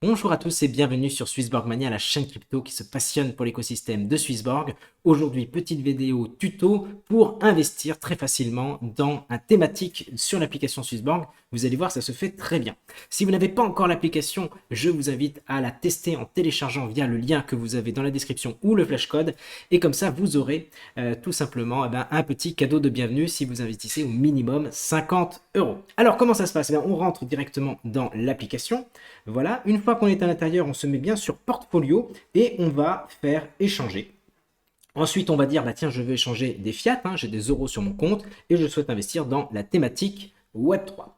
Bonjour à tous et bienvenue sur Swissborg Mania, la chaîne crypto qui se passionne pour l'écosystème de Swissborg. Aujourd'hui, petite vidéo tuto pour investir très facilement dans un thématique sur l'application Swissborg. Vous allez voir, ça se fait très bien. Si vous n'avez pas encore l'application, je vous invite à la tester en téléchargeant via le lien que vous avez dans la description ou le flashcode. Et comme ça, vous aurez tout simplement un petit cadeau de bienvenue si vous investissez au minimum 50 euros. Alors, comment ça se passe? On rentre directement dans l'application. Voilà, une fois qu'on est à l'intérieur, on se met bien sur portfolio et on va faire échanger. Ensuite, on va dire, bah tiens, je veux échanger des fiat, j'ai des euros sur mon compte et je souhaite investir dans la thématique Web3.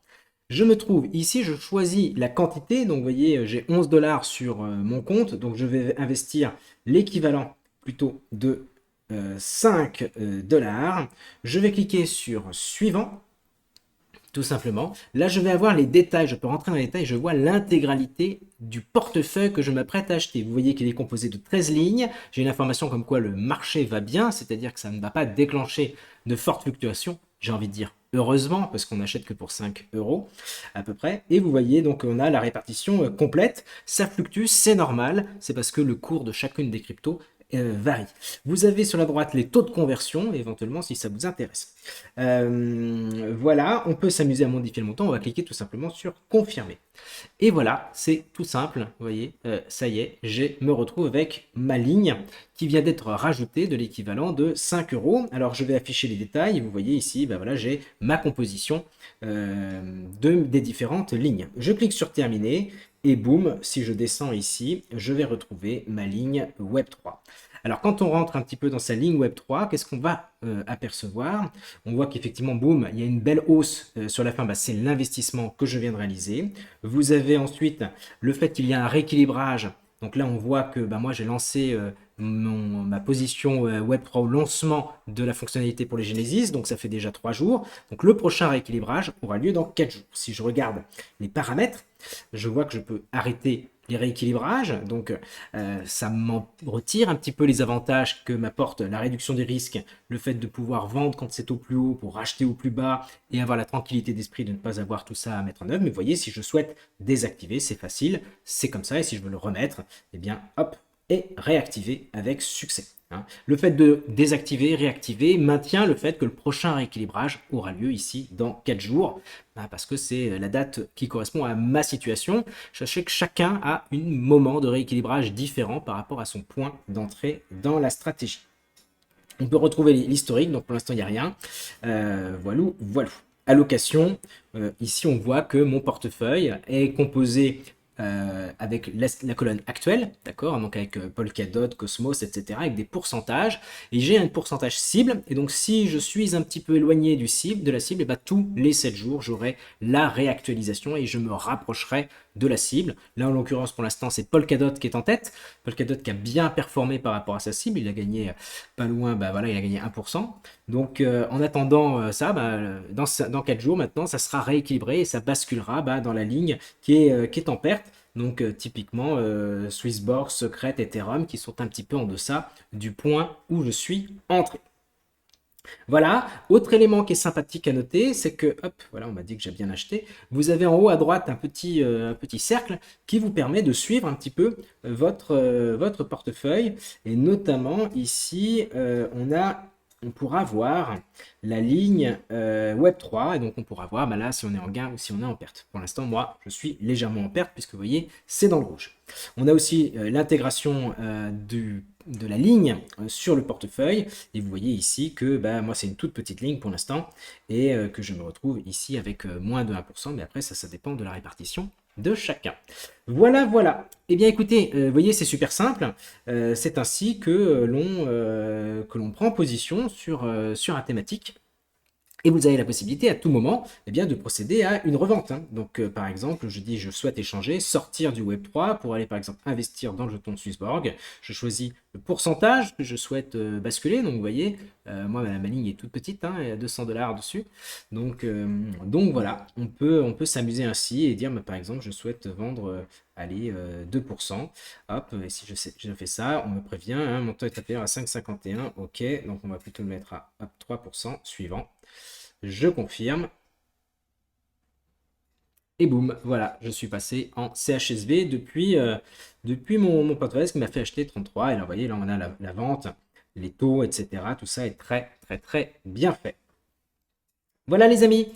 Je me trouve ici, je choisis la quantité, donc vous voyez, j'ai 11 dollars sur mon compte, donc je vais investir l'équivalent plutôt de 5 dollars. Je vais cliquer sur suivant. Tout simplement. Là, je vais avoir les détails. Je peux rentrer dans les détails. Je vois l'intégralité du portefeuille que je m'apprête à acheter. Vous voyez qu'il est composé de 13 lignes. J'ai une information comme quoi le marché va bien, c'est-à-dire que ça ne va pas déclencher de fortes fluctuations. J'ai envie de dire heureusement, parce qu'on n'achète que pour 5 euros à peu près. Et vous voyez, donc on a la répartition complète. Ça fluctue, c'est normal. C'est parce que le cours de chacune des cryptos varie. Vous avez sur la droite les taux de conversion, éventuellement si ça vous intéresse. Voilà, on peut s'amuser à modifier le montant, on va cliquer tout simplement sur confirmer. Et voilà, c'est tout simple, vous voyez, ça y est, je me retrouve avec ma ligne qui vient d'être rajoutée de l'équivalent de 5 euros. Alors je vais afficher les détails, et vous voyez ici, ben voilà, j'ai ma composition des différentes lignes. Je clique sur terminer, et boum, si je descends ici, je vais retrouver ma ligne Web3. Alors quand on rentre un petit peu dans sa ligne Web3, qu'est-ce qu'on va apercevoir? On voit qu'effectivement, boum, il y a une belle hausse sur la fin, bah, c'est l'investissement que je viens de réaliser. Vous avez ensuite le fait qu'il y a un rééquilibrage. Donc là, on voit que bah, moi, j'ai lancé ma position Web3 au lancement de la fonctionnalité pour les Genesis, donc ça fait déjà 3 jours. Donc le prochain rééquilibrage aura lieu dans 4 jours. Si je regarde les paramètres, je vois que je peux arrêter les rééquilibrages, donc ça m'en retire un petit peu les avantages que m'apporte la réduction des risques, le fait de pouvoir vendre quand c'est au plus haut pour racheter au plus bas et avoir la tranquillité d'esprit de ne pas avoir tout ça à mettre en œuvre. Mais vous voyez, si je souhaite désactiver, c'est facile, c'est comme ça, et si je veux le remettre, eh bien hop, et réactiver avec succès. Le fait de désactiver, réactiver maintient le fait que le prochain rééquilibrage aura lieu ici dans 4 jours, parce que c'est la date qui correspond à ma situation. Sachez que chacun a un moment de rééquilibrage différent par rapport à son point d'entrée dans la stratégie. On peut retrouver l'historique, donc pour l'instant il n'y a rien. Voilà, voilà. Allocation, ici on voit que mon portefeuille est composé avec la colonne actuelle, d'accord, donc avec Polkadot, Cosmos, etc., avec des pourcentages, et j'ai un pourcentage cible, et donc si je suis un petit peu éloigné de la cible, et bah, tous les 7 jours, j'aurai la réactualisation et je me rapprocherai de la cible. Là, en l'occurrence, pour l'instant, c'est Polkadot qui est en tête, Polkadot qui a bien performé par rapport à sa cible, il a gagné pas loin, bah voilà, il a gagné 1%. Donc en attendant ça, bah, dans 4 jours maintenant, ça sera rééquilibré et ça basculera bah, dans la ligne qui est en perte. Donc typiquement Swissborg, Secret, Ethereum qui sont un petit peu en deçà du point où je suis entré. Voilà, autre élément qui est sympathique à noter, c'est que, hop, voilà, on m'a dit que j'ai bien acheté, vous avez en haut à droite un petit cercle qui vous permet de suivre un petit peu votre portefeuille, et notamment ici, on pourra voir la ligne Web3, et donc on pourra voir bah là si on est en gain ou si on est en perte. Pour l'instant, moi, je suis légèrement en perte, puisque vous voyez, c'est dans le rouge. On a aussi l'intégration de la ligne sur le portefeuille, et vous voyez ici que bah, moi c'est une toute petite ligne pour l'instant, et que je me retrouve ici avec moins de 1%, mais après ça dépend de la répartition de chacun. Voilà, voilà. Eh bien écoutez, vous voyez c'est super simple, c'est ainsi que l'on prend position sur un thématique. Et vous avez la possibilité à tout moment eh bien, de procéder à une revente. Donc par exemple, je dis je souhaite échanger, sortir du Web3 pour aller par exemple investir dans le jeton de Swissborg. Je choisis le pourcentage que je souhaite basculer. Donc vous voyez, moi ma ligne est toute petite, il y a 200 dollars dessus. Donc voilà, on peut s'amuser ainsi et dire bah, par exemple je souhaite vendre allez, 2%. Hop, et si je fais ça, on me prévient, montant est inférieur à 5,51. Ok, donc on va plutôt le mettre à hop, 3% suivant. Je confirme. Et boum, voilà, je suis passé en CHSB depuis mon pote Vest qui m'a fait acheter 33. Et là, vous voyez, là, on a la vente, les taux, etc. Tout ça est très, très, très bien fait. Voilà les amis,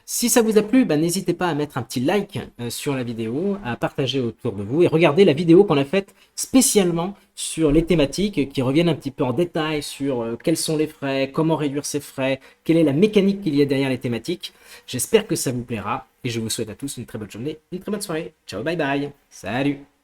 si ça vous a plu, bah, n'hésitez pas à mettre un petit like sur la vidéo, à partager autour de vous et regardez la vidéo qu'on a faite spécialement sur les thématiques qui reviennent un petit peu en détail sur quels sont les frais, comment réduire ces frais, quelle est la mécanique qu'il y a derrière les thématiques. J'espère que ça vous plaira et je vous souhaite à tous une très bonne journée, une très bonne soirée. Ciao, bye bye, salut!